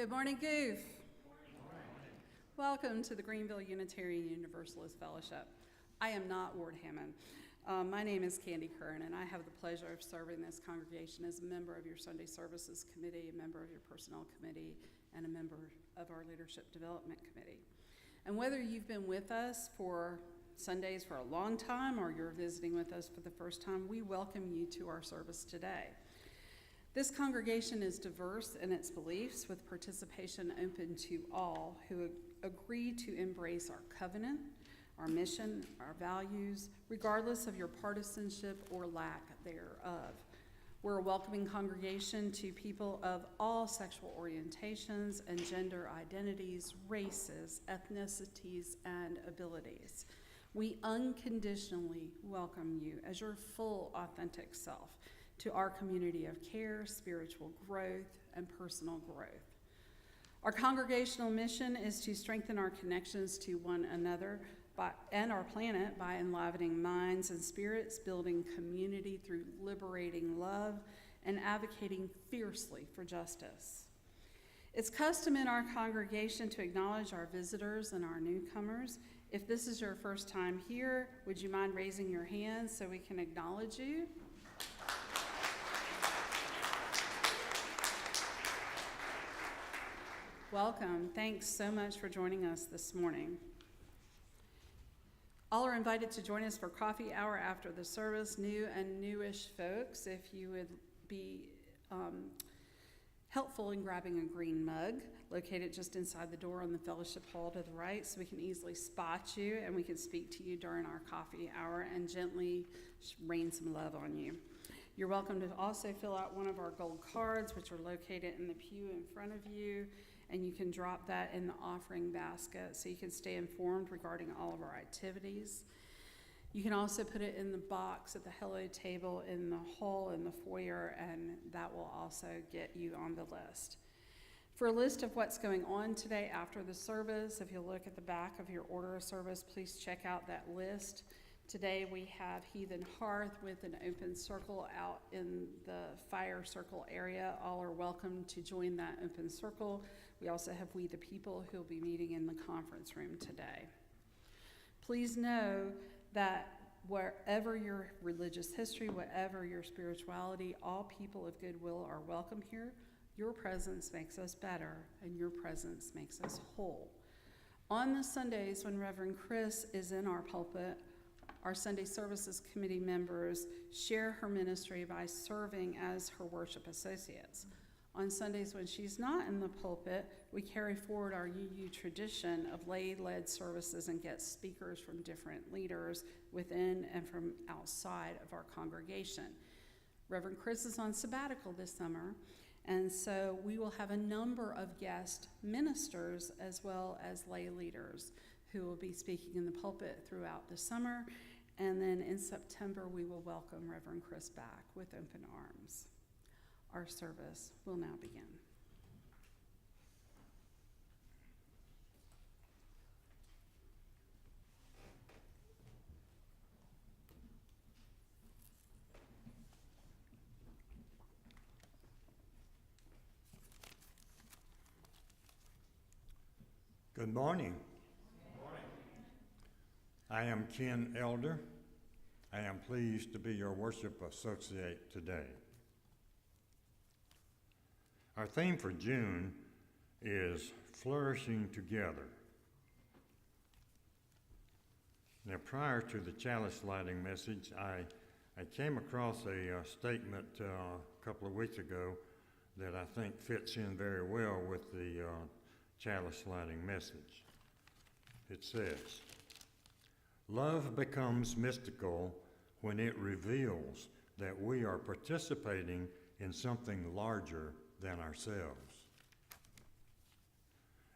Good morning, Goof. Welcome to the Greenville Unitarian Universalist Fellowship. I am not Ward Hammond. My name is Candy Curran, and I have the pleasure of serving this congregation as a member of your Sunday Services Committee, a member of your Personnel Committee, and a member of our Leadership Development Committee. And whether you've been with us for Sundays for a long time or you're visiting with us for the first time, we welcome you to our service today. This congregation is diverse in its beliefs, with participation open to all who agree to embrace our covenant, our mission, our values, regardless of your partisanship or lack thereof. We're a welcoming congregation to people of all sexual orientations and gender identities, races, ethnicities, and abilities. We unconditionally welcome you as your full, authentic self to our community of care, spiritual growth, and personal growth. Our congregational mission is to strengthen our connections to one another and our planet by enlivening minds and spirits, building community through liberating love, and advocating fiercely for justice. It's custom in our congregation to acknowledge our visitors and our newcomers. If this is your first time here, would you mind raising your hand so we can acknowledge you? Welcome. Thanks so much for joining us this morning. All are invited to join us for coffee hour after the service. New and newish folks, if you would be helpful in grabbing a green mug located just inside the door on the fellowship hall to the right, so we can easily spot you and we can speak to you during our coffee hour and gently rain some love on you. You're welcome to also fill out one of our gold cards, which are located in the pew in front of you, and you can drop that in the offering basket so you can stay informed regarding all of our activities. You can also put it in the box at the hello table in the hall in the foyer, and that will also get you on the list. For a list of what's going on today after the service, if you look at the back of your order of service, please check out that list. Today we have Heathen Hearth with an open circle out in the fire circle area. All are welcome to join that open circle. We also have We the People who will be meeting in the conference room today. Please know that wherever your religious history, whatever your spirituality, all people of goodwill are welcome here. Your presence makes us better, and your presence makes us whole. On the Sundays when Reverend Chris is in our pulpit, our Sunday Services Committee members share her ministry by serving as her worship associates. On Sundays when she's not in the pulpit, we carry forward our UU tradition of lay-led services and get speakers from different leaders within and from outside of our congregation. Reverend Chris is on sabbatical this summer, and so we will have a number of guest ministers as well as lay leaders who will be speaking in the pulpit throughout the summer. And then in September, we will welcome Reverend Chris back with open arms. Our service will now begin. Good morning. I am Ken Elder. I am pleased to be your worship associate today. Our theme for June is Flourishing Together. Now, prior to the chalice lighting message, I came across a statement a couple of weeks ago that I think fits in very well with the chalice lighting message. It says, "Love becomes mystical when it reveals that we are participating in something larger than ourselves."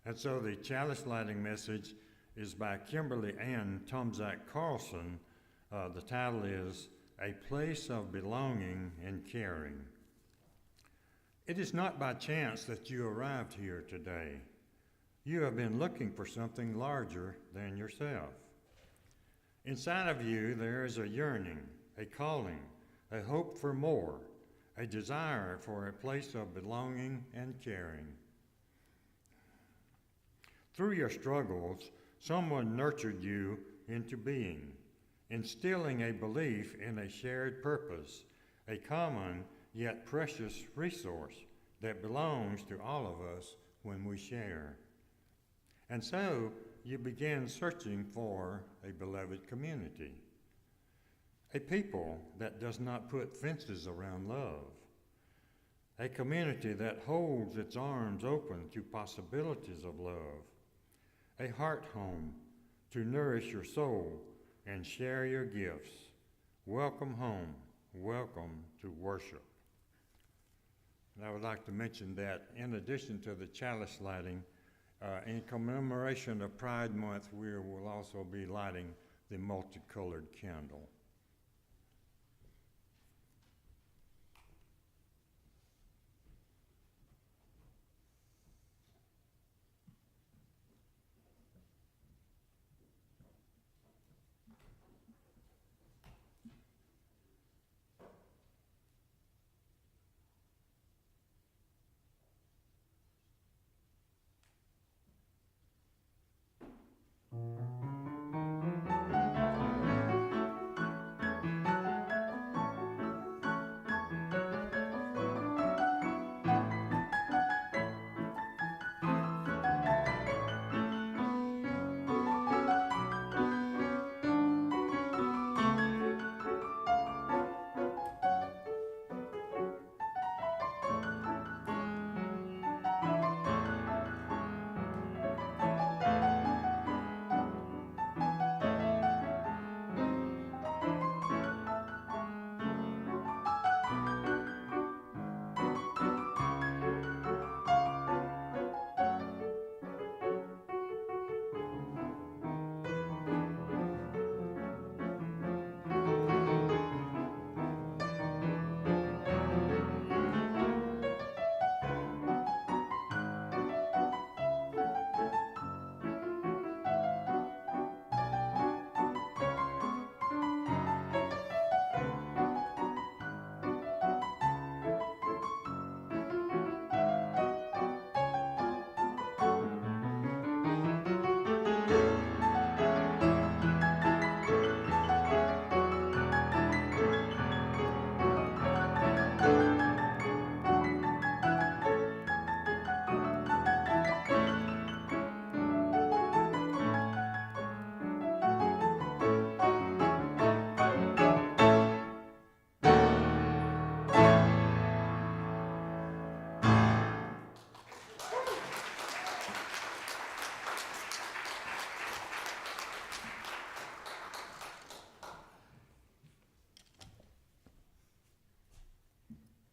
And so the chalice lighting message is by Kimberly Ann Tomczak Carlson. The title is A Place of Belonging and Caring. It is not by chance that you arrived here today. You have been looking for something larger than yourself. Inside of you, there is a yearning, a calling, a hope for more, a desire for a place of belonging and caring. Through your struggles, someone nurtured you into being, instilling a belief in a shared purpose, a common yet precious resource that belongs to all of us when we share. And so you began searching for a beloved community, a people that does not put fences around love, a community that holds its arms open to possibilities of love, a heart home to nourish your soul and share your gifts. Welcome home. Welcome to worship. And I would like to mention that in addition to the chalice lighting, in commemoration of Pride Month, we will also be lighting the multicolored candle.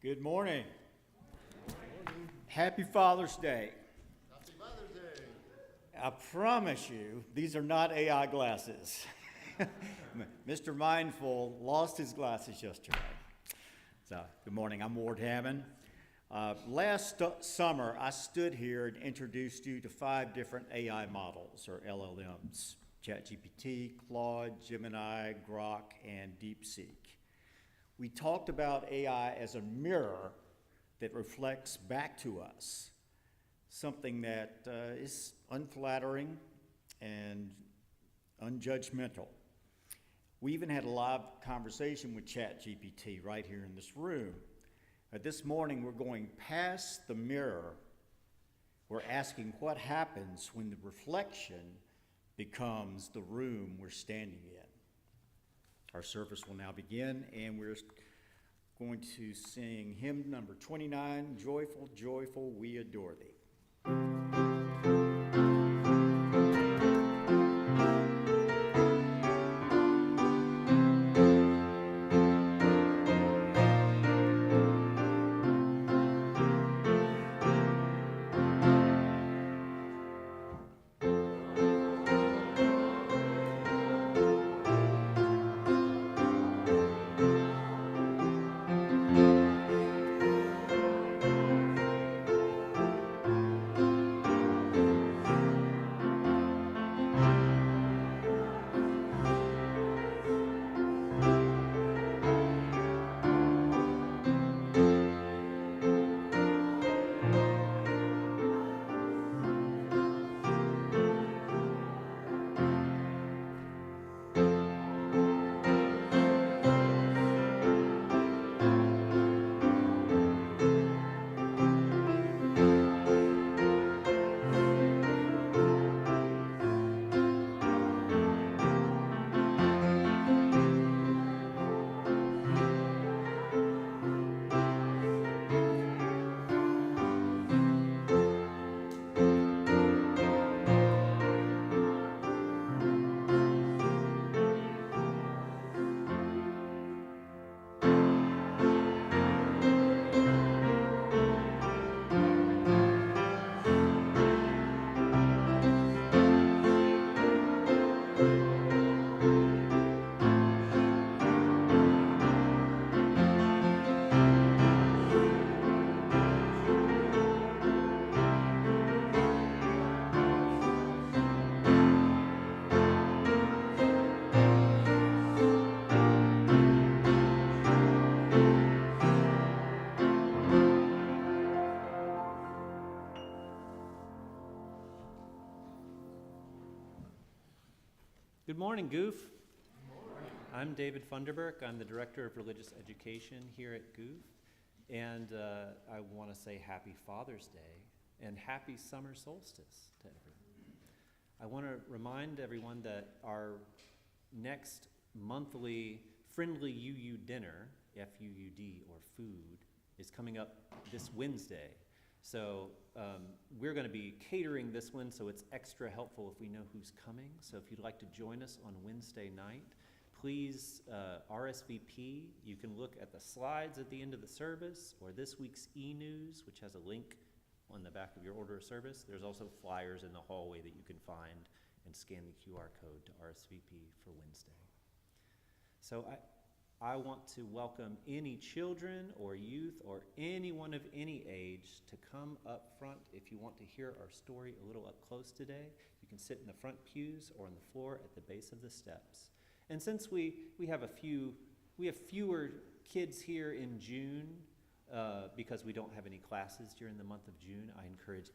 Good morning. Happy Father's Day. Happy Father's Day. I promise you, these are not AI glasses. Mr. Mindful lost his glasses yesterday. So, good morning. I'm Ward Hammond. Last summer, I stood here and introduced you to 5 different AI models, or LLMs: ChatGPT, Claude, Gemini, Grok, and DeepSeek. We talked about AI as a mirror that reflects back to us, something that is unflattering and unjudgmental. We even had a live conversation with ChatGPT right here in this room. This morning, we're going past the mirror. We're asking what happens when the reflection becomes the room we're standing in. Our service will now begin, and we're going to sing hymn number 29, Joyful, Joyful, We Adore Thee. Good morning, Goof. I'm David Funderburk. I'm the Director of Religious Education here at Goof. And I want to say Happy Father's Day and Happy Summer Solstice to everyone. I want to remind everyone that our next monthly Friendly UU Dinner, F-U-U-D, or food, is coming up this Wednesday. So we're going to be catering this one, so it's extra helpful if we know who's coming. So if you'd like to join us on Wednesday night, please RSVP. You can look at the slides at the end of the service or this week's e-news, which has a link on the back of your order of service. There's also flyers in the hallway that you can find and scan the QR code to RSVP for Wednesday. So I want to welcome any children or youth or anyone of any age to come up front if you want to hear our story a little up close today. You can sit in the front pews or on the floor at the base of the steps. And since we have fewer kids here in June because we don't have any classes during the month of June, I encourage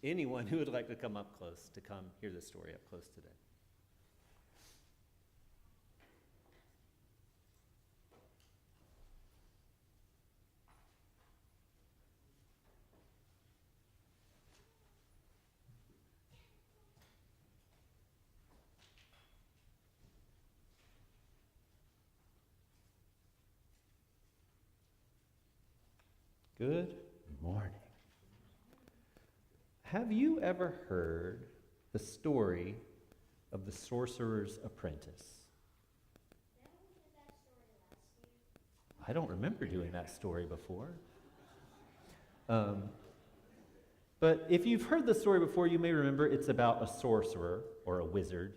anyone who would like to come up close to come hear the story up close today. Good morning. Have you ever heard the story of the Sorcerer's Apprentice? I don't remember doing that story before. But if you've heard the story before, you may remember it's about a sorcerer or a wizard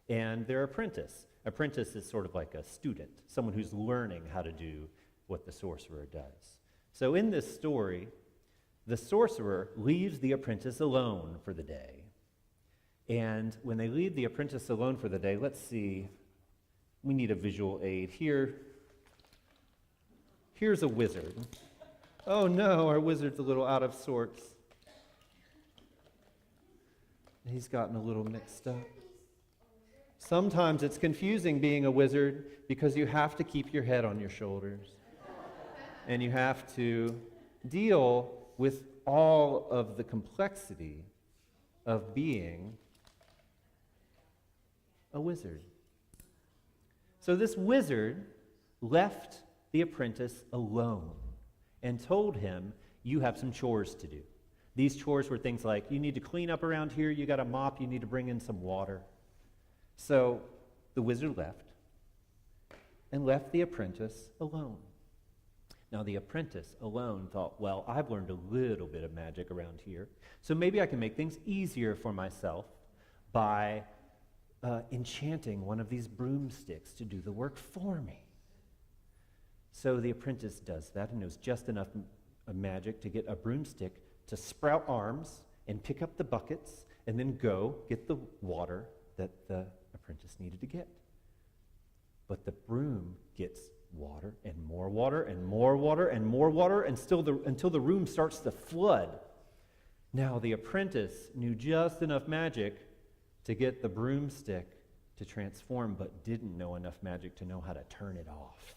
and their apprentice. Apprentice is sort of like a student, someone who's learning how to do what the sorcerer does. So in this story, the sorcerer leaves the apprentice alone for the day. And when they leave the apprentice alone for the day, let's see, we need a visual aid here. Here's a wizard. Oh no, our wizard's a little out of sorts. He's gotten a little mixed up. Sometimes it's confusing being a wizard because you have to keep your head on your shoulders. And you have to deal with all of the complexity of being a wizard. So this wizard left the apprentice alone and told him, you have some chores to do. These chores were things like, you need to clean up around here, you got a mop, you need to bring in some water. So the wizard left and left the apprentice alone. Now, the apprentice alone thought, well, I've learned a little bit of magic around here, so maybe I can make things easier for myself by enchanting one of these broomsticks to do the work for me. So the apprentice does that, and it was just enough magic to get a broomstick to sprout arms and pick up the buckets and then go get the water that the apprentice needed to get. But the broom gets water and more water and more water and more water until the room starts to flood. Now the apprentice knew just enough magic to get the broomstick to transform, but didn't know enough magic to know how to turn it off.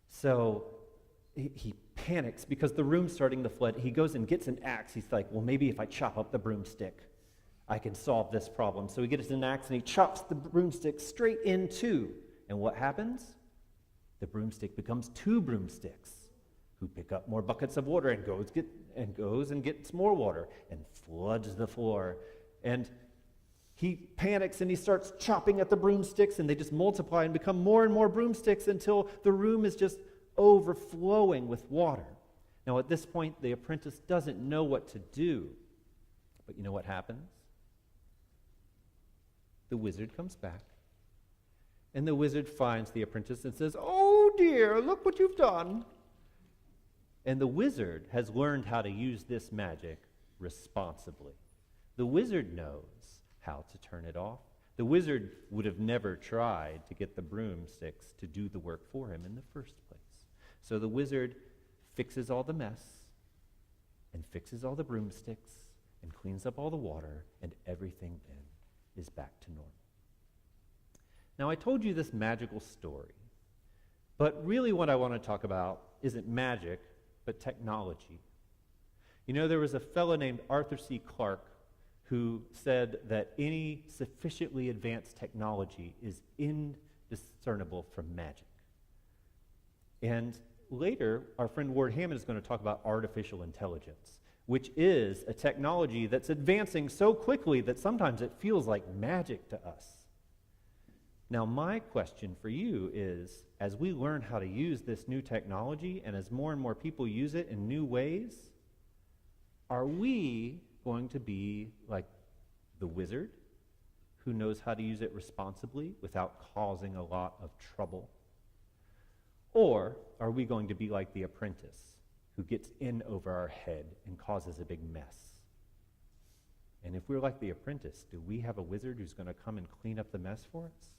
So he panics because the room's starting to flood. He goes and gets an axe. He's like, well, maybe if I chop up the broomstick, I can solve this problem. So he gets an axe and he chops the broomstick straight in two. And what happens? The broomstick becomes two broomsticks who pick up more buckets of water and goes and gets more water and floods the floor. And he panics and he starts chopping at the broomsticks, and they just multiply and become more and more broomsticks until the room is just overflowing with water. Now at this point, the apprentice doesn't know what to do. But you know what happens? The wizard comes back. And the wizard finds the apprentice and says, oh dear, look what you've done. And the wizard has learned how to use this magic responsibly. The wizard knows how to turn it off. The wizard would have never tried to get the broomsticks to do the work for him in the first place. So the wizard fixes all the mess and fixes all the broomsticks and cleans up all the water and everything then. is back to normal. Now, I told you this magical story, but really what I want to talk about isn't magic, but technology. You know, there was a fellow named Arthur C. Clarke who said that any sufficiently advanced technology is indiscernible from magic. And later, our friend Ward Hammond is going to talk about artificial intelligence, which is a technology that's advancing so quickly that sometimes it feels like magic to us. Now, my question for you is, as we learn how to use this new technology and as more and more people use it in new ways, are we going to be like the wizard who knows how to use it responsibly without causing a lot of trouble? Or are we going to be like the apprentice who gets in over our head and causes a big mess? And if we're like the apprentice, do we have a wizard who's going to come and clean up the mess for us?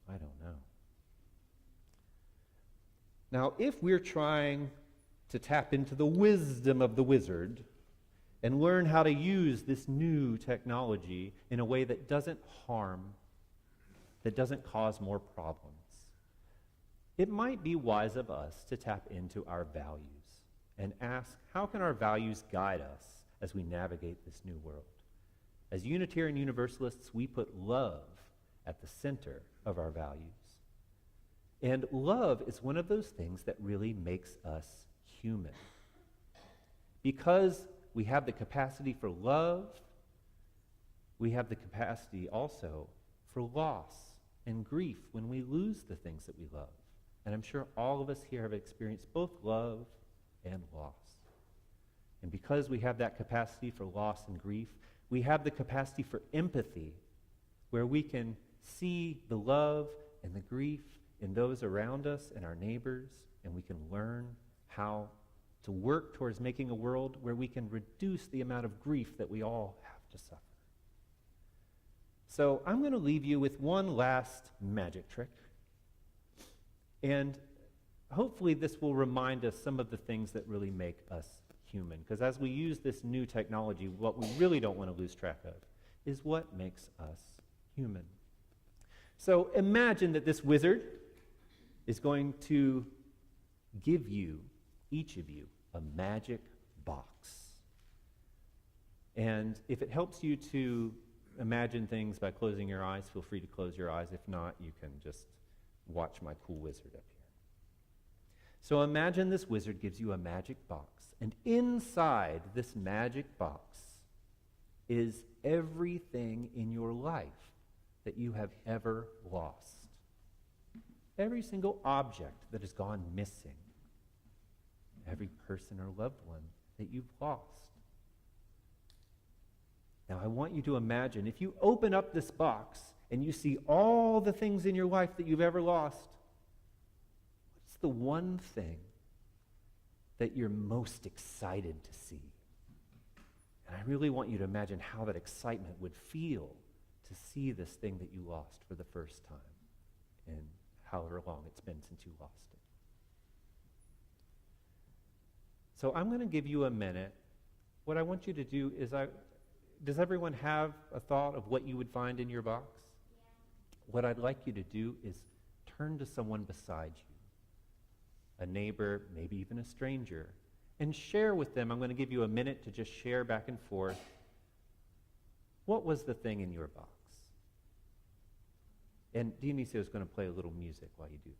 I don't know. Now, if we're trying to tap into the wisdom of the wizard and learn how to use this new technology in a way that doesn't harm, that doesn't cause more problems, it might be wise of us to tap into our values and ask, how can our values guide us as we navigate this new world? As Unitarian Universalists, we put love at the center of our values. And love is one of those things that really makes us human. Because we have the capacity for love, we have the capacity also for loss and grief when we lose the things that we love. And I'm sure all of us here have experienced both love and loss. And because we have that capacity for loss and grief, we have the capacity for empathy, where we can see the love and the grief in those around us and our neighbors, and we can learn how to work towards making a world where we can reduce the amount of grief that we all have to suffer. So I'm going to leave you with one last magic trick. And hopefully this will remind us some of the things that really make us human. Because as we use this new technology, what we really don't want to lose track of is what makes us human. So imagine that this wizard is going to give you, each of you, a magic box. And if it helps you to imagine things by closing your eyes, feel free to close your eyes. If not, you can just watch my cool wizard up here. So imagine this wizard gives you a magic box, and inside this magic box is everything in your life that you have ever lost. Every single object that has gone missing. Every person or loved one that you've lost. Now I want you to imagine, if you open up this box and you see all the things in your life that you've ever lost, what's the one thing that you're most excited to see? And I really want you to imagine how that excitement would feel to see this thing that you lost for the first time, and however long it's been since you lost it. So I'm going to give you a minute. What I want you to do is, does everyone have a thought of what you would find in your box? Yeah. What I'd like you to do is turn to someone beside you, a neighbor, maybe even a stranger, and share with them. I'm going to give you a minute to just share back and forth. What was the thing in your box? And Dionisio is going to play a little music while you do that.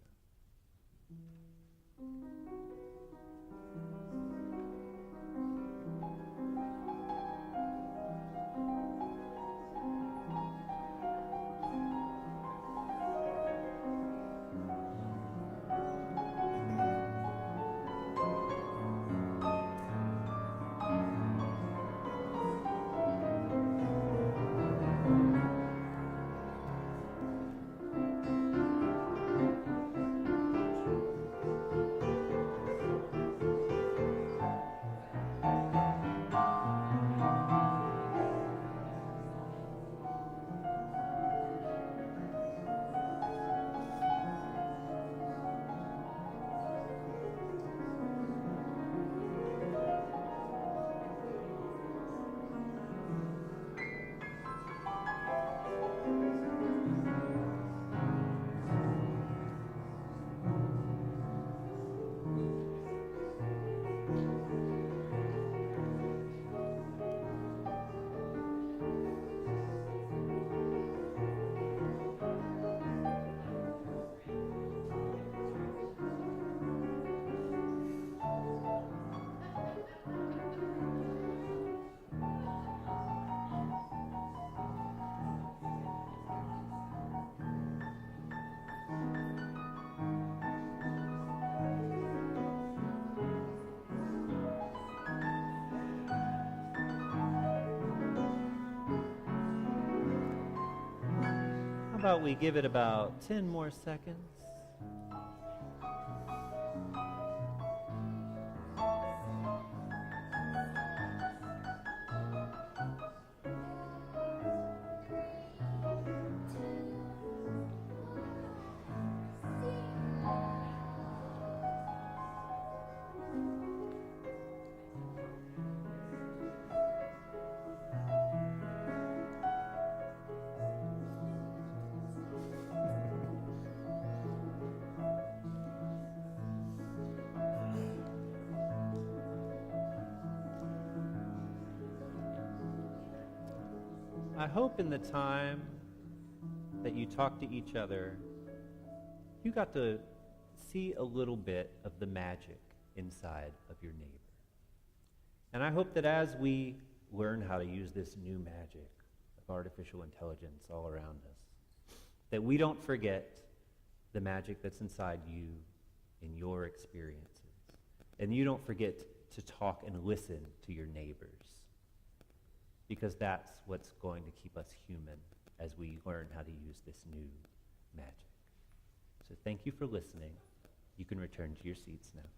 about we give it about 10 more seconds? I hope in the time that you talk to each other, you got to see a little bit of the magic inside of your neighbor. And I hope that as we learn how to use this new magic of artificial intelligence all around us, that we don't forget the magic that's inside you in your experiences. And you don't forget to talk and listen to your neighbors, because that's what's going to keep us human as we learn how to use this new magic. So thank you for listening. You can return to your seats now.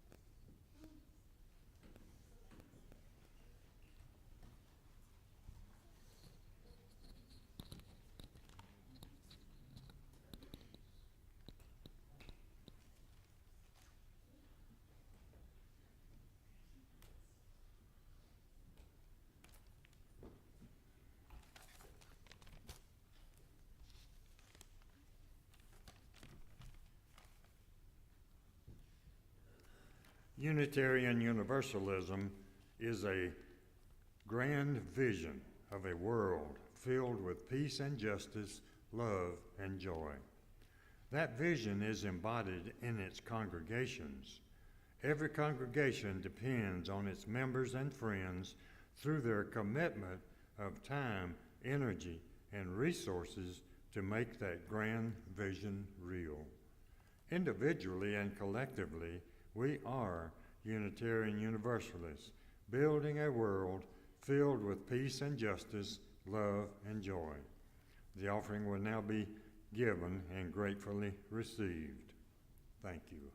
Unitarian Universalism is a grand vision of a world filled with peace and justice, love and joy. That vision is embodied in its congregations. Every congregation depends on its members and friends through their commitment of time, energy, and resources to make that grand vision real. Individually and collectively, we are Unitarian Universalists, building a world filled with peace and justice, love and joy. The offering will now be given and gratefully received. Thank you.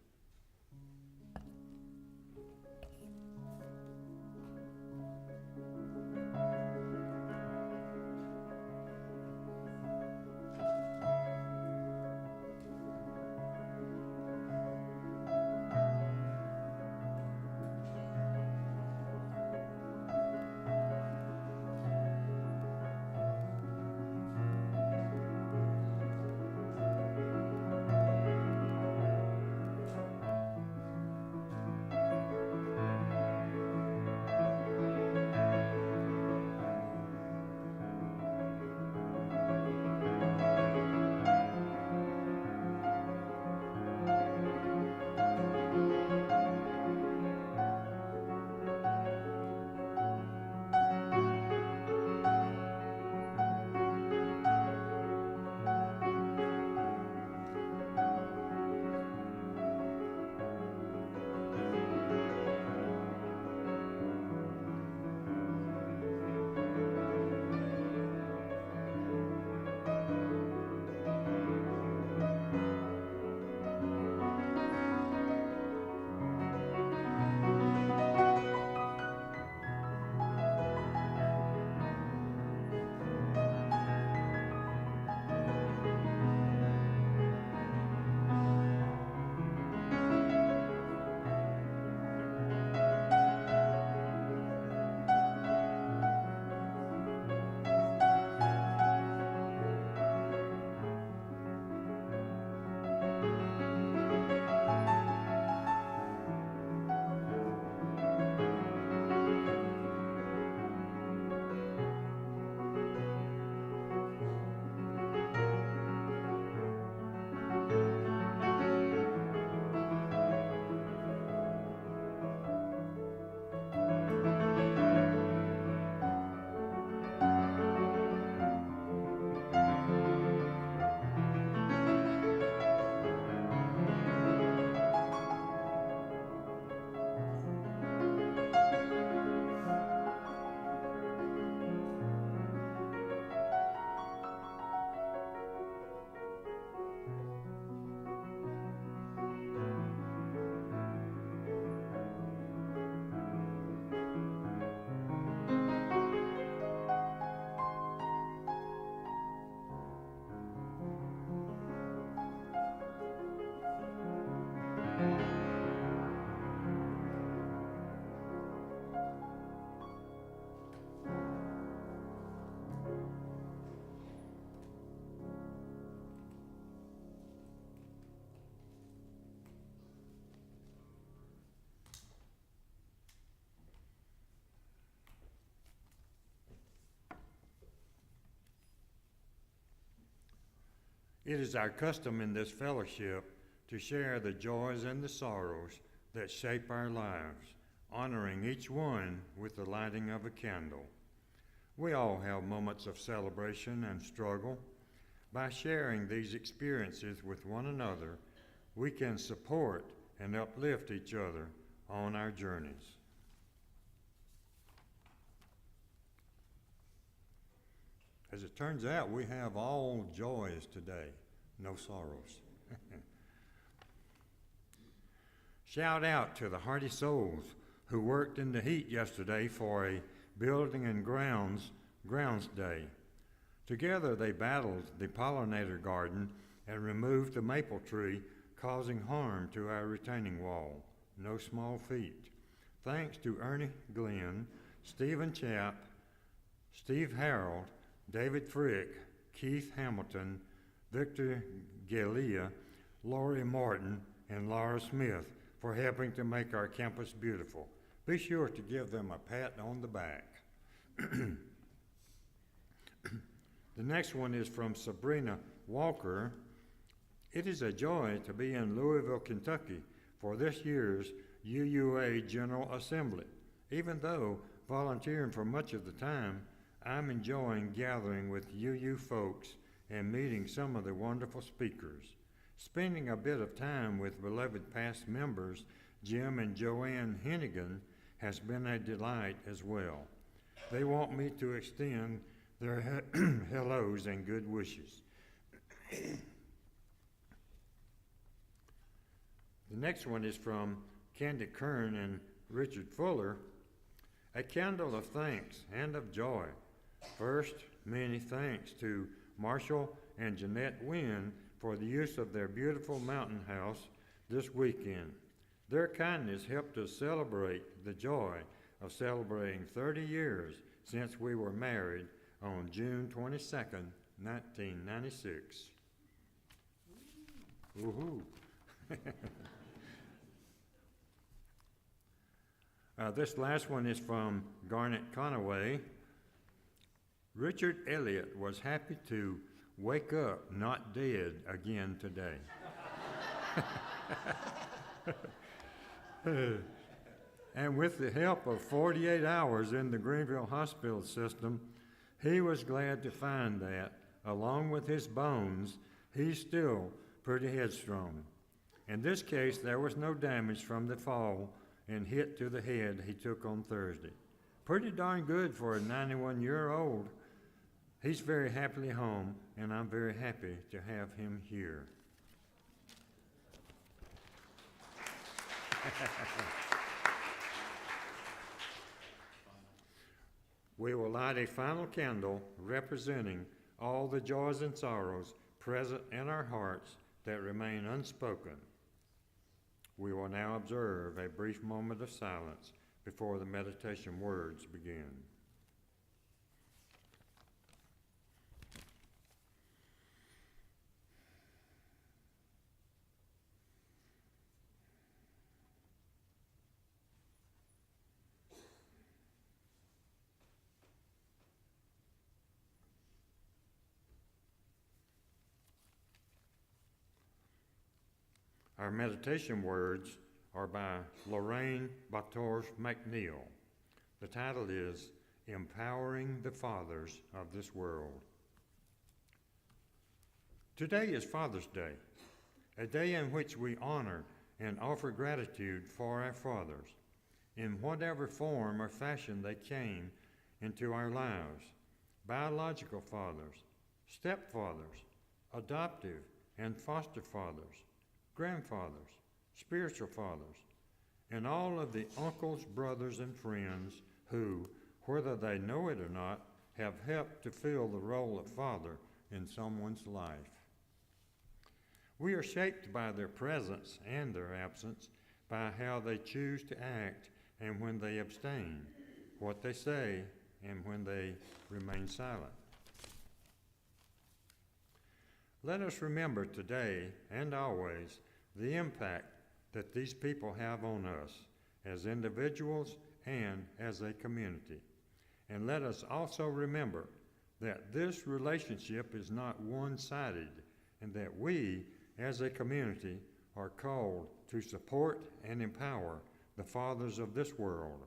It is our custom in this fellowship to share the joys and the sorrows that shape our lives, honoring each one with the lighting of a candle. We all have moments of celebration and struggle. By sharing these experiences with one another, we can support and uplift each other on our journeys. As it turns out, we have all joys today, no sorrows. Shout out to the hardy souls who worked in the heat yesterday for a building and grounds day. Together they battled the pollinator garden and removed the maple tree, causing harm to our retaining wall. No small feat. Thanks to Ernie Glenn, Stephen Chapp, Steve Harold, David Frick, Keith Hamilton, Victor Galea, Lori Martin, and Laura Smith for helping to make our campus beautiful. Be sure to give them a pat on the back. The next one is from Sabrina Walker. It is a joy to be in Louisville, Kentucky for this year's UUA General Assembly. Even though volunteering for much of the time, I'm enjoying gathering with UU folks and meeting some of the wonderful speakers. Spending a bit of time with beloved past members Jim and Joanne Hennigan has been a delight as well. They want me to extend their hellos and good wishes. The next one is from Candy Kern and Richard Fuller. A candle of thanks and of joy. First, many thanks to Marshall and Jeanette Wynn for the use of their beautiful mountain house this weekend. Their kindness helped us celebrate the joy of celebrating 30 years since we were married on June 22nd, 1996. Woohoo! This last one is from Garnet Conaway. Richard Elliott was happy to wake up not dead again today. And with the help of 48 hours in the Greenville hospital system, he was glad to find that, along with his bones, he's still pretty headstrong. In this case, there was no damage from the fall and hit to the head he took on Thursday. Pretty darn good for a 91-year-old. He's very happily home, and I'm very happy to have him here. We will light a final candle representing all the joys and sorrows present in our hearts that remain unspoken. We will now observe a brief moment of silence before the meditation words begin. Our meditation words are by Lorraine Batorge McNeil. The title is Empowering the Fathers of This World. Today is Father's Day, a day in which we honor and offer gratitude for our fathers, in whatever form or fashion they came into our lives. Biological fathers, stepfathers, adoptive and foster fathers, grandfathers, spiritual fathers, and all of the uncles, brothers, and friends who, whether they know it or not, have helped to fill the role of father in someone's life. We are shaped by their presence and their absence, by how they choose to act and when they abstain, what they say and when they remain silent. Let us remember today and always the impact that these people have on us as individuals and as a community. And let us also remember that this relationship is not one-sided and that we, as a community, are called to support and empower the fathers of this world,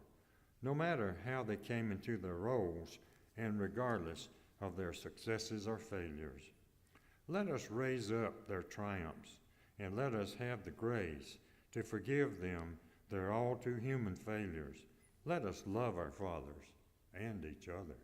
no matter how they came into their roles and regardless of their successes or failures. Let us raise up their triumphs, and let us have the grace to forgive them their all too human failures. Let us love our fathers and each other.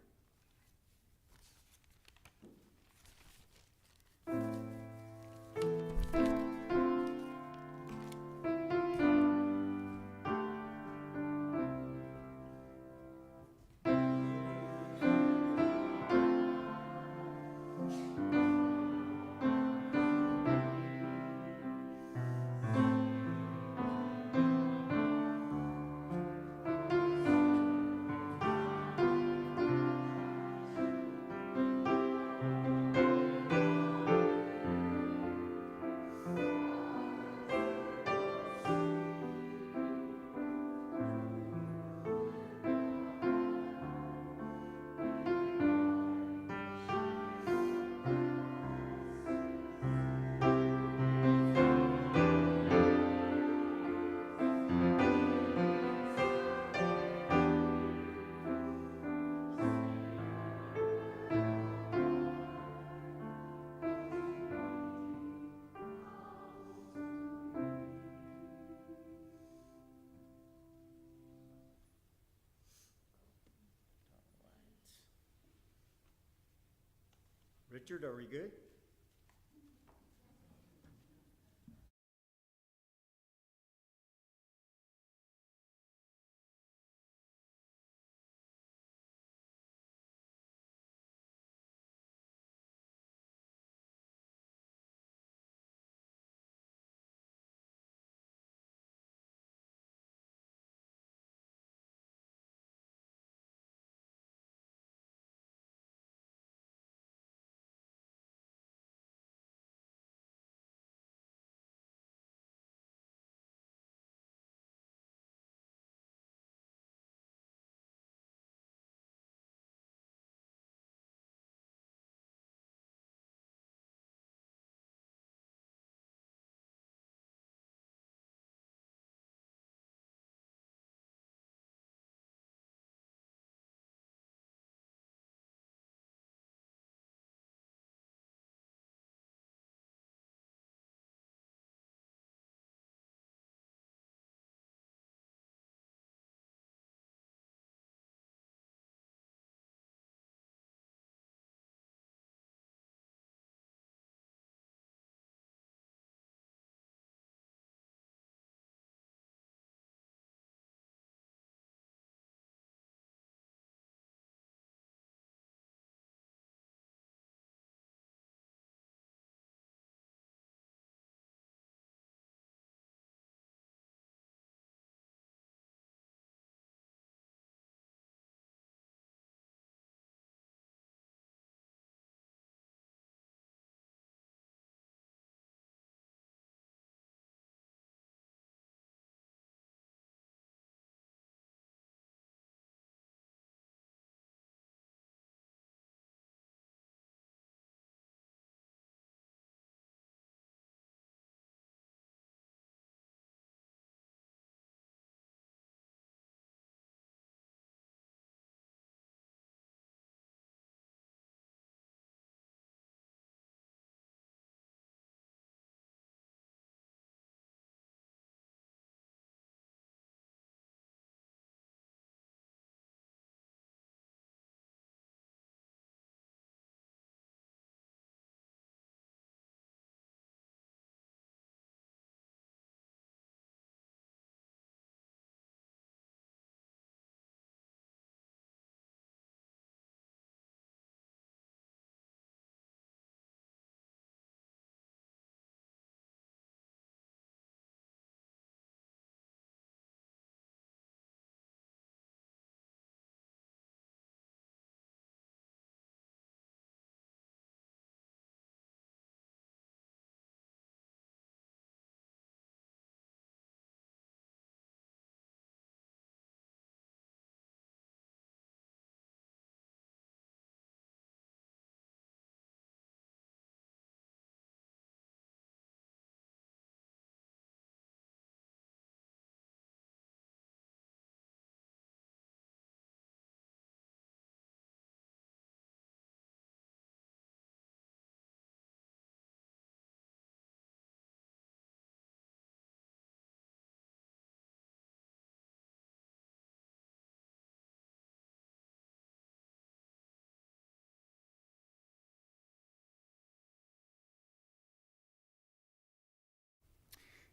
Richard, are we good?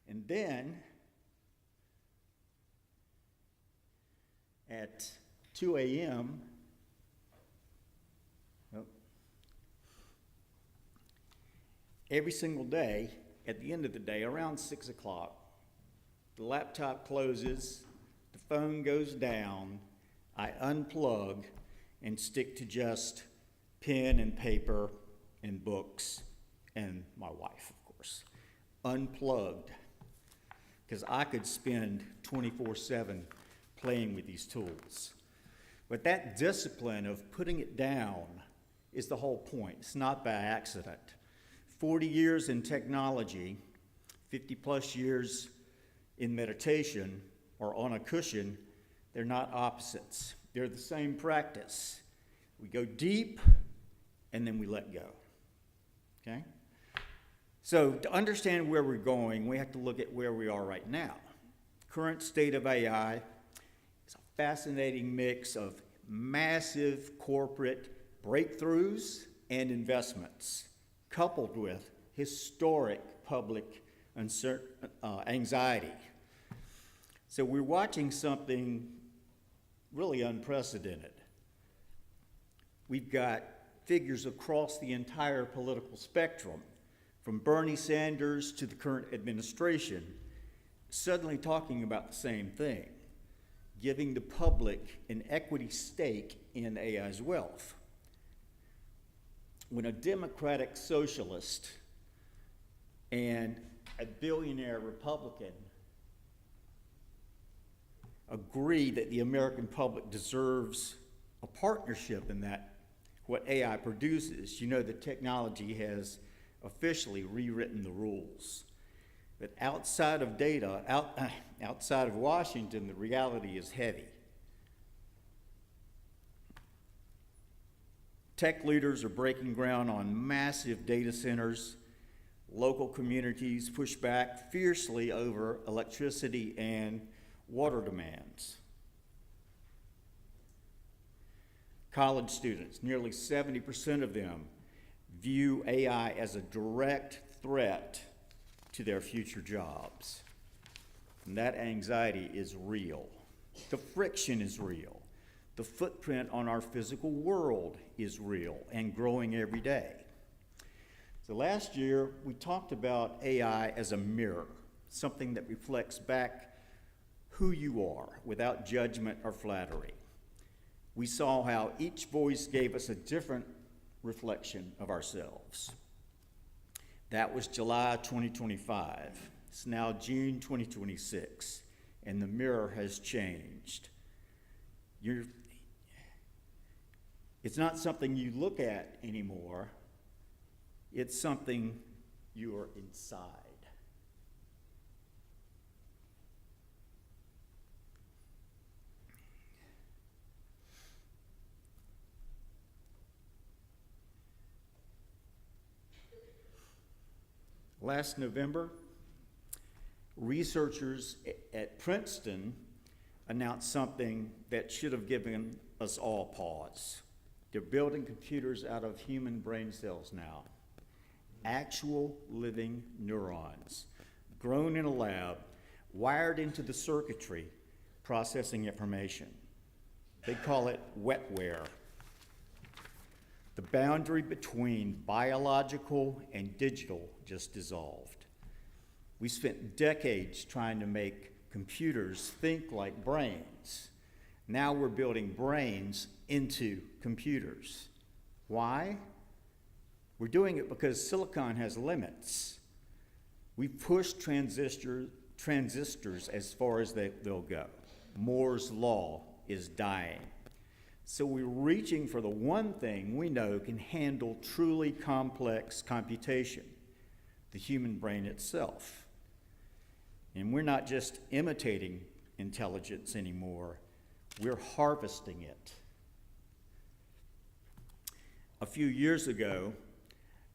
And then at 2 a.m., every single day, at the end of the day, around 6 o'clock, the laptop closes, the phone goes down, I unplug and stick to just pen and paper and books and my wife, of course. Unplugged. Because I could spend 24/7 playing with these tools. But that discipline of putting it down is the whole point. It's not by accident. 40 years in technology, 50 plus years in meditation or on a cushion, they're not opposites. They're the same practice. We go deep and then we let go. Okay? So to understand where we're going, we have to look at where we are right now. Current state of AI is a fascinating mix of massive corporate breakthroughs and investments, coupled with historic public anxiety. So we're watching something really unprecedented. We've got figures across the entire political spectrum, from Bernie Sanders to the current administration, suddenly talking about the same thing, giving the public an equity stake in AI's wealth. When a democratic socialist and a billionaire Republican agree that the American public deserves a partnership in that, what AI produces, you know the technology has officially rewritten the rules. But outside of data, outside of Washington, the reality is heavy. Tech leaders are breaking ground on massive data centers. Local communities push back fiercely over electricity and water demands. College students, nearly 70% of them view AI as a direct threat to their future jobs. And that anxiety is real. The friction is real. The footprint on our physical world is real and growing every day. So last year, we talked about AI as a mirror, something that reflects back who you are without judgment or flattery. We saw how each voice gave us a different reflection of ourselves. That was July 2025. It's now June 2026, and the mirror has changed. It's not something you look at anymore. It's something you are inside. Last November, researchers at Princeton announced something that should have given us all pause. They're building computers out of human brain cells now. Actual living neurons, grown in a lab, wired into the circuitry, processing information. They call it wetware. The boundary between biological and digital just dissolved. We spent decades trying to make computers think like brains. Now we're building brains into computers. Why? We're doing it because silicon has limits. We push transistors as far as they'll go. Moore's law is dying. So we're reaching for the one thing we know can handle truly complex computation, the human brain itself. And we're not just imitating intelligence anymore, we're harvesting it. A few years ago,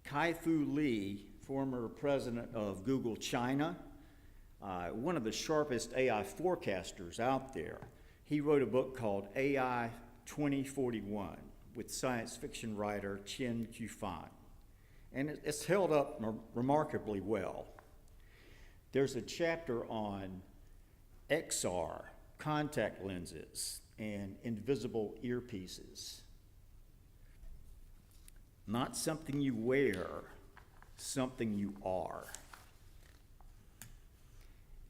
Kai-Fu Lee, former president of Google China, one of the sharpest AI forecasters out there, he wrote a book called AI 2041 with science fiction writer Chen Qufan. And it's held up remarkably well. There's a chapter on XR, contact lenses, and invisible earpieces. Not something you wear, something you are.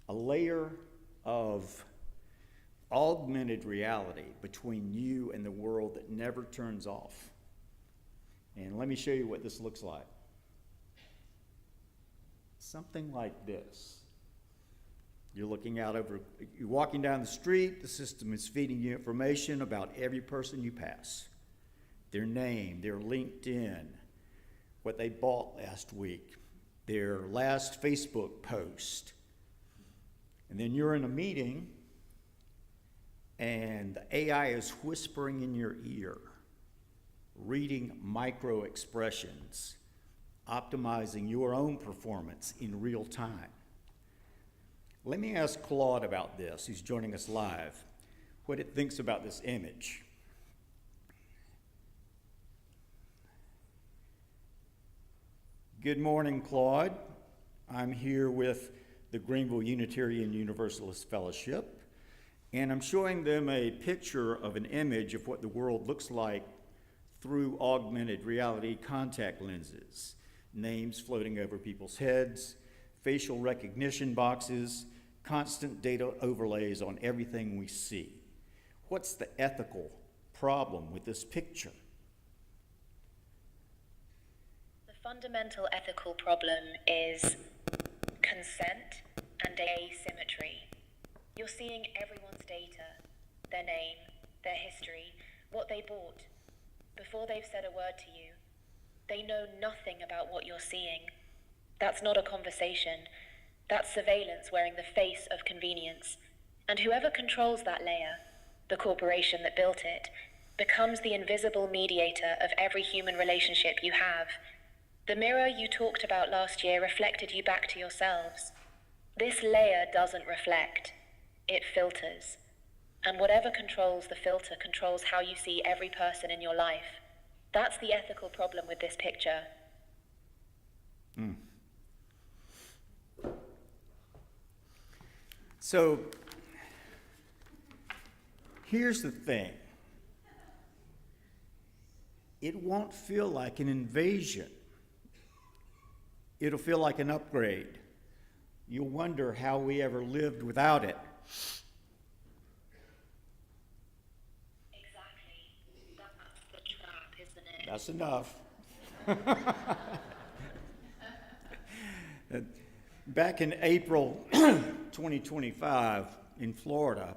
A layer of augmented reality between you and the world that never turns off. And let me show you what this looks like. Something like this. You're walking down the street, the system is feeding you information about every person you pass. Their name, their LinkedIn, what they bought last week, their last Facebook post. And then you're in a meeting and the AI is whispering in your ear, reading micro expressions, optimizing your own performance in real time. Let me ask Claude about this, who's joining us live, what it thinks about this image. Good morning, Claude. I'm here with the Greenville Unitarian Universalist Fellowship, and I'm showing them a picture of an image of what the world looks like through augmented reality contact lenses, names floating over people's heads, facial recognition boxes, constant data overlays on everything we see. What's the ethical problem with this picture? The fundamental ethical problem is consent and asymmetry. You're seeing everyone's data, their name, their history, what they bought, before they've said a word to you. They know nothing about what you're seeing. That's not a conversation. That's surveillance wearing the face of convenience. And whoever controls that layer, the corporation that built it, becomes the invisible mediator of every human relationship you have. The mirror you talked about last year reflected you back to yourselves. This layer doesn't reflect. It filters. And whatever controls the filter controls how you see every person in your life. That's the ethical problem with this picture. So, here's the thing. It won't feel like an invasion. It'll feel like an upgrade. You'll wonder how we ever lived without it. Exactly. That's the trap, isn't it? That's enough. Back in April 2025 in Florida,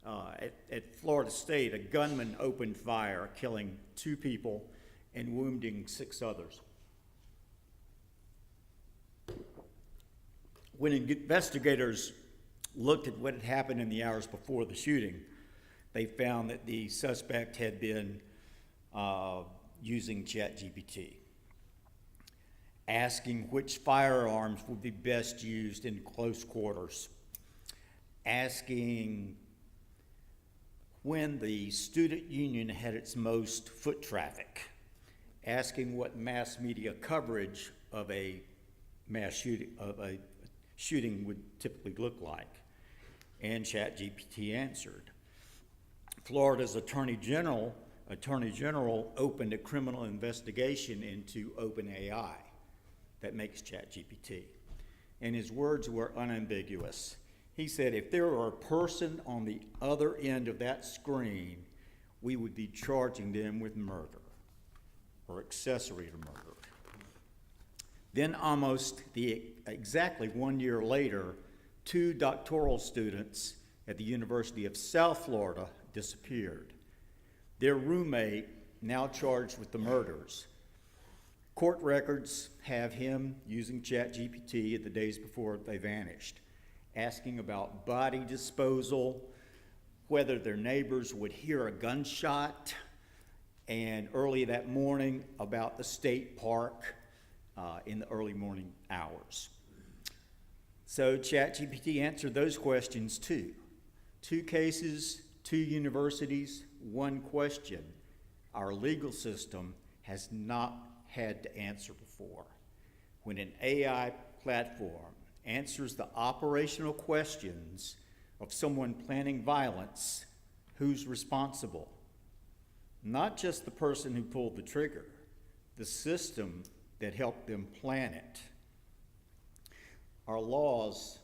at Florida State, a gunman opened fire, killing 2 people and wounding 6 others. When investigators looked at what had happened in the hours before the shooting, they found that the suspect had been using ChatGPT, asking which firearms would be best used in close quarters, asking when the student union had its most foot traffic, asking what mass media coverage of a shooting would typically look like, and ChatGPT answered. Florida's Attorney General opened a criminal investigation into OpenAI that makes ChatGPT, and his words were unambiguous. He said, if there were a person on the other end of that screen, we would be charging them with murder or accessory to murder. Then exactly 1 year later, 2 doctoral students at the University of South Florida disappeared. Their roommate, now charged with the murders. Court records have him using ChatGPT in the days before they vanished, asking about body disposal, whether their neighbors would hear a gunshot, and early that morning about the state park in the early morning hours. So ChatGPT answered those questions too. 2 cases, 2 universities, 1 question our legal system has not had to answer before. When an AI platform answers the operational questions of someone planning violence, who's responsible? Not just the person who pulled the trigger, the system that helped them plan it. Our laws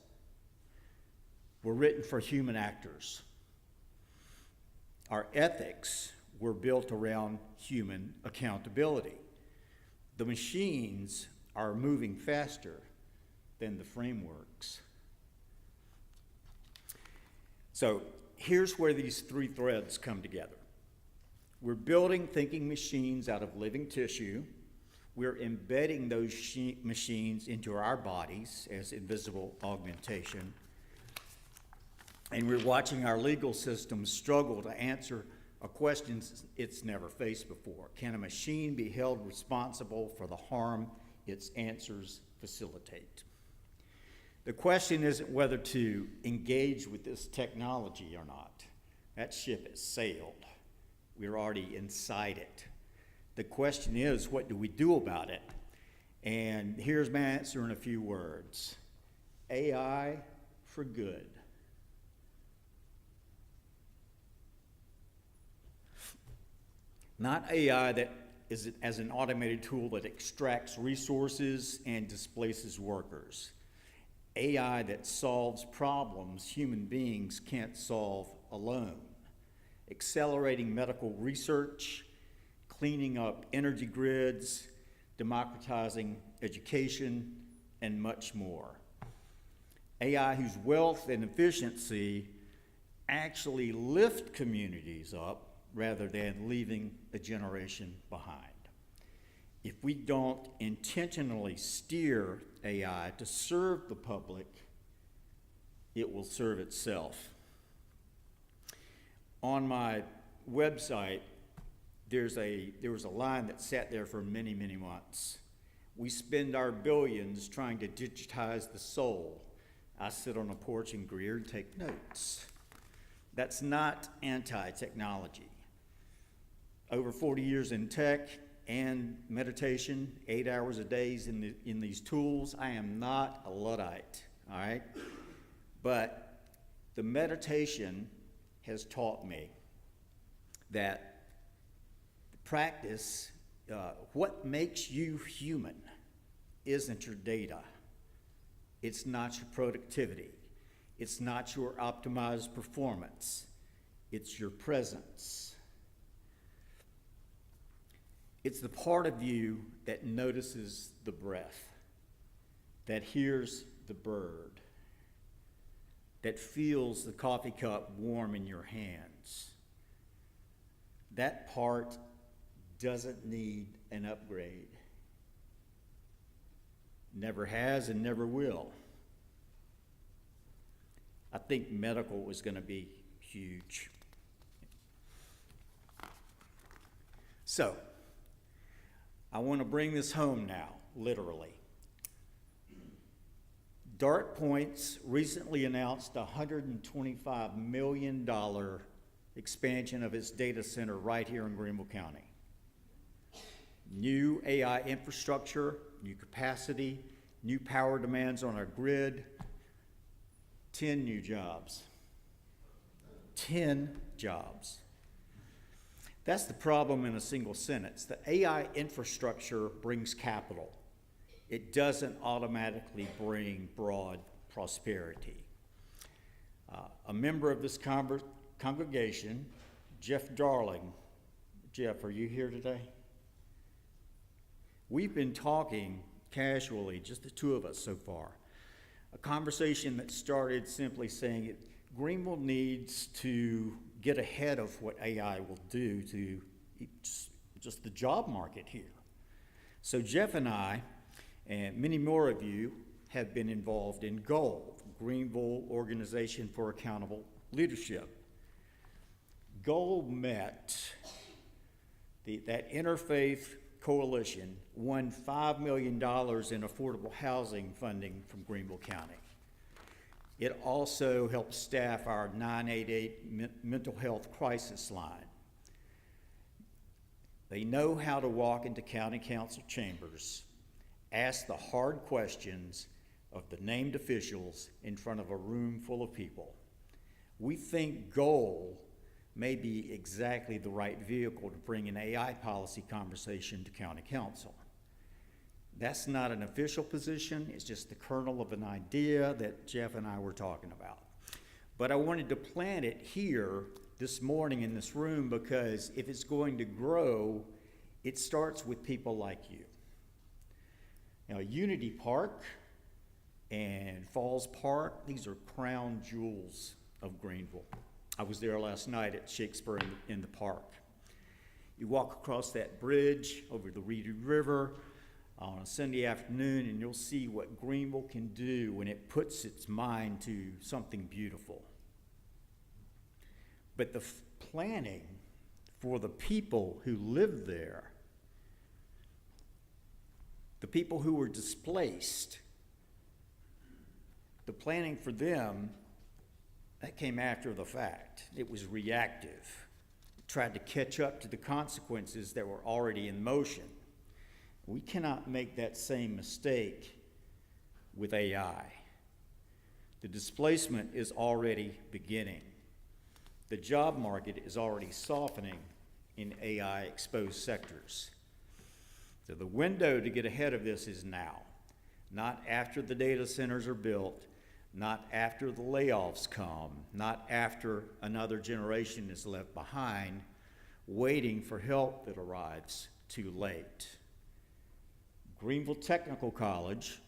were written for human actors. Our ethics were built around human accountability. The machines are moving faster than the frameworks. So here's where these three threads come together. We're building thinking machines out of living tissue. We're embedding those machines into our bodies as invisible augmentation. And we're watching our legal system struggle to answer a question it's never faced before. Can a machine be held responsible for the harm its answers facilitate? The question isn't whether to engage with this technology or not. That ship has sailed. We're already inside it. The question is, what do we do about it? And here's my answer in a few words. AI for good. Not AI that is as an automated tool that extracts resources and displaces workers. AI that solves problems human beings can't solve alone. Accelerating medical research, cleaning up energy grids, democratizing education, and much more. AI whose wealth and efficiency actually lift communities up rather than leaving a generation behind. If we don't intentionally steer AI to serve the public, it will serve itself. On my website, there was a line that sat there for many, many months. We spend our billions trying to digitize the soul. I sit on a porch in Greer and take notes. That's not anti-technology. Over 40 years in tech and meditation, 8 hours a day in these tools. I am not a Luddite, all right? But the meditation has taught me that practice, what makes you human isn't your data. It's not your productivity. It's not your optimized performance. It's your presence. It's the part of you that notices the breath, that hears the bird, that feels the coffee cup warm in your hands. That part doesn't need an upgrade. Never has and never will. I think medical is going to be huge. So, I want to bring this home now, literally. DartPoints recently announced a $125 million expansion of its data center right here in Greenville County. New AI infrastructure, new capacity, new power demands on our grid, 10 new jobs. 10 jobs. That's the problem in a single sentence. The AI infrastructure brings capital. It doesn't automatically bring broad prosperity. A member of this congregation, Jeff Darling. Jeff, are you here today? We've been talking casually, just the two of us so far. A conversation that started simply saying Greenville needs to get ahead of what AI will do to just the job market here. So Jeff and I, and many more of you, have been involved in GOAL, Greenville Organization for Accountable Leadership. GOAL met, that interfaith coalition won $5 million in affordable housing funding from Greenville County. It also helped staff our 988 mental health crisis line. They know how to walk into county council chambers, ask the hard questions, of the named officials in front of a room full of people. We think goal may be exactly the right vehicle to bring an AI policy conversation to county council. That's not an official position, it's just the kernel of an idea that Jeff and I were talking about. But I wanted to plant it here this morning in this room because if it's going to grow, it starts with people like you. Now, Unity Park and Falls Park, these are crown jewels of Greenville. I was there last night at Shakespeare in the park. You walk across that bridge over the Reedy River on a Sunday afternoon, and you'll see what Greenville can do when it puts its mind to something beautiful. But the planning for the people who live there, the people who were displaced, the planning for them, that came after the fact. It was reactive. It tried to catch up to the consequences that were already in motion. We cannot make that same mistake with AI. The displacement is already beginning. The job market is already softening in AI-exposed sectors. So the window to get ahead of this is now, not after the data centers are built, not after the layoffs come, not after another generation is left behind, waiting for help that arrives too late. Greenville Technical College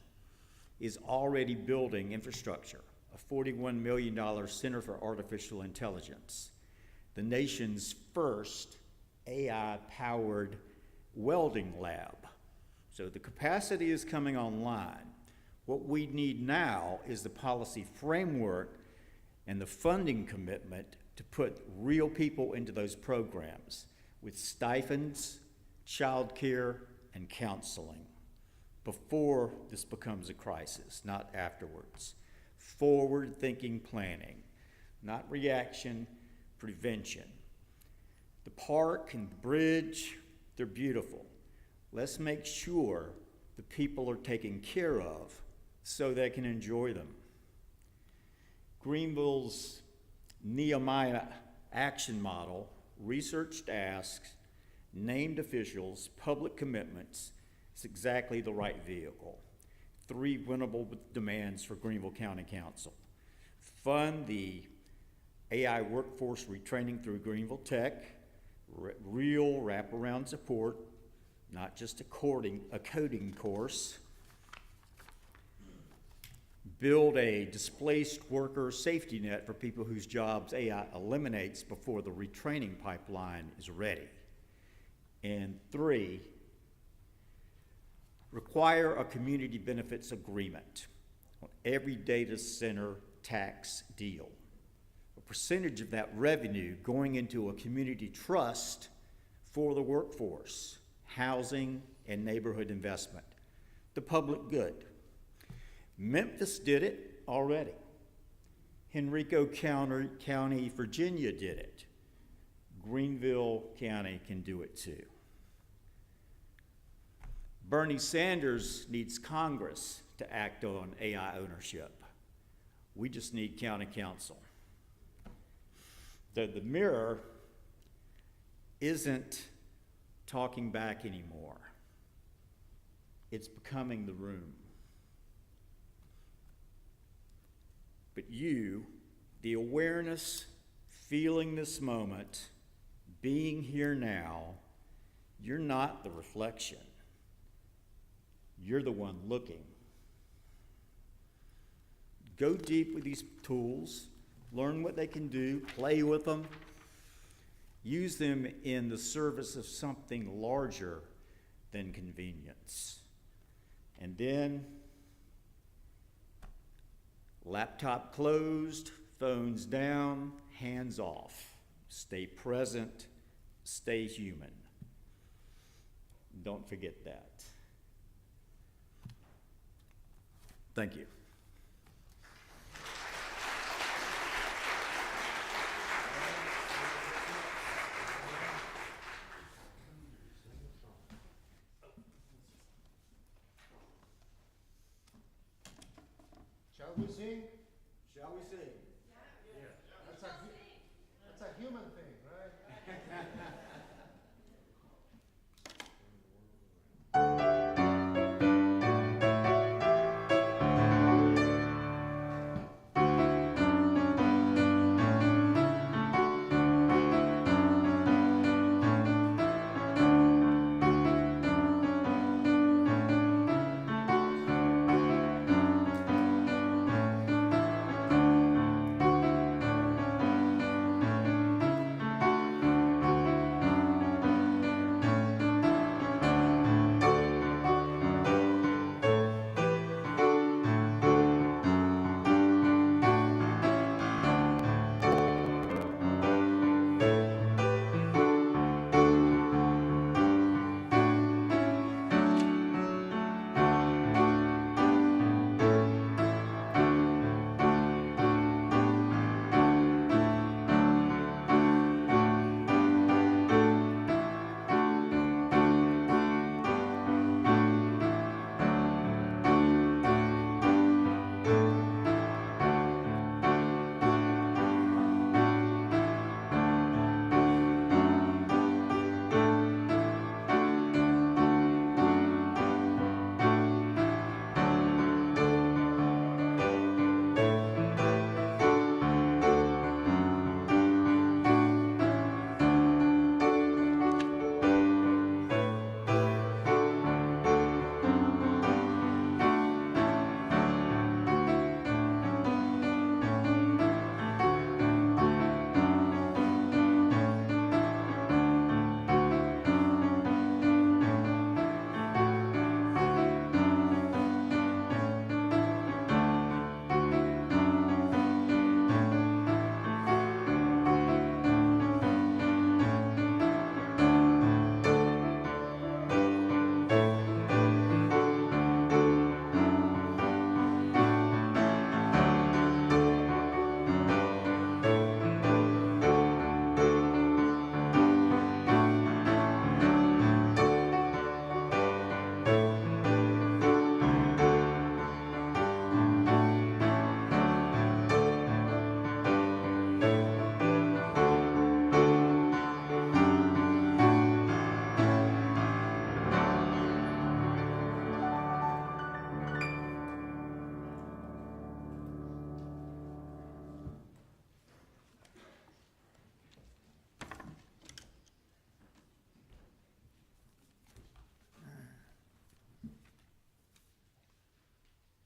is already building infrastructure, a $41 million Center for Artificial Intelligence, the nation's first AI-powered welding lab. So the capacity is coming online. What we need now is the policy framework and the funding commitment to put real people into those programs with stipends, childcare, and counseling before this becomes a crisis, not afterwards. Forward-thinking planning, not reaction, prevention. The park and the bridge, they're beautiful. Let's make sure the people are taken care of so they can enjoy them. Greenville's Nehemiah action model, research tasks, named officials, public commitments, is exactly the right vehicle. 3 winnable demands for Greenville County Council. Fund the AI workforce retraining through Greenville Tech, real wraparound support, not just a coding course. Build a displaced worker safety net for people whose jobs AI eliminates before the retraining pipeline is ready. And 3, require a community benefits agreement on every data center tax deal. A percentage of that revenue going into a community trust for the workforce, housing, and neighborhood investment. The public good. Memphis did it already. Henrico County, Virginia did it. Greenville County can do it too. Bernie Sanders needs Congress to act on AI ownership. We just need county council. The mirror isn't talking back anymore. It's becoming the room. But you, the awareness, feeling this moment, being here now, you're not the reflection. You're the one looking. Go deep with these tools, learn what they can do, play with them, use them in the service of something larger than convenience. And then, laptop closed, phones down, hands off. Stay present, stay human. Don't forget that. Thank you. Shall we sing? Shall we sing? That's a human thing, right?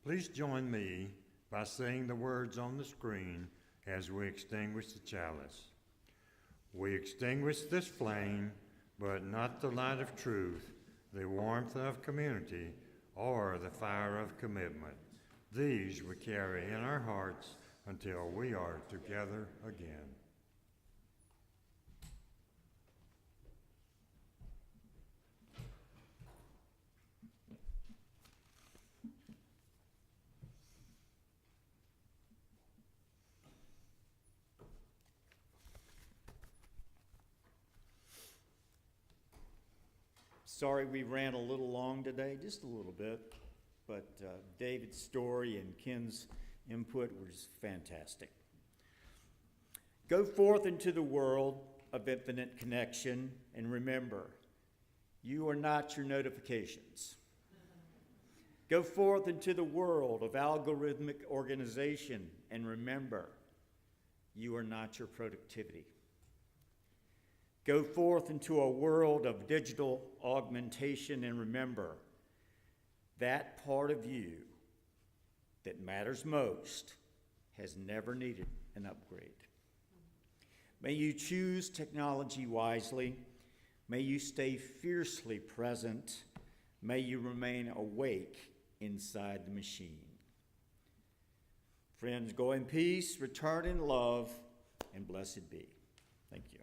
Please join me by saying the words on the screen as we extinguish the chalice. We extinguish this flame, but not the light of truth, the warmth of community, or the fire of commitment. These we carry in our hearts until we are together again. Sorry we ran a little long today, just a little bit, but David's story and Ken's input was fantastic. Go forth into the world of infinite connection, and remember, you are not your notifications. Go forth into the world of algorithmic organization, and remember, you are not your productivity. Go forth into a world of digital augmentation, and remember, that part of you that matters most has never needed an upgrade. May you choose technology wisely. May you stay fiercely present. May you remain awake inside the machine. Friends, go in peace, return in love, and blessed be. Thank you.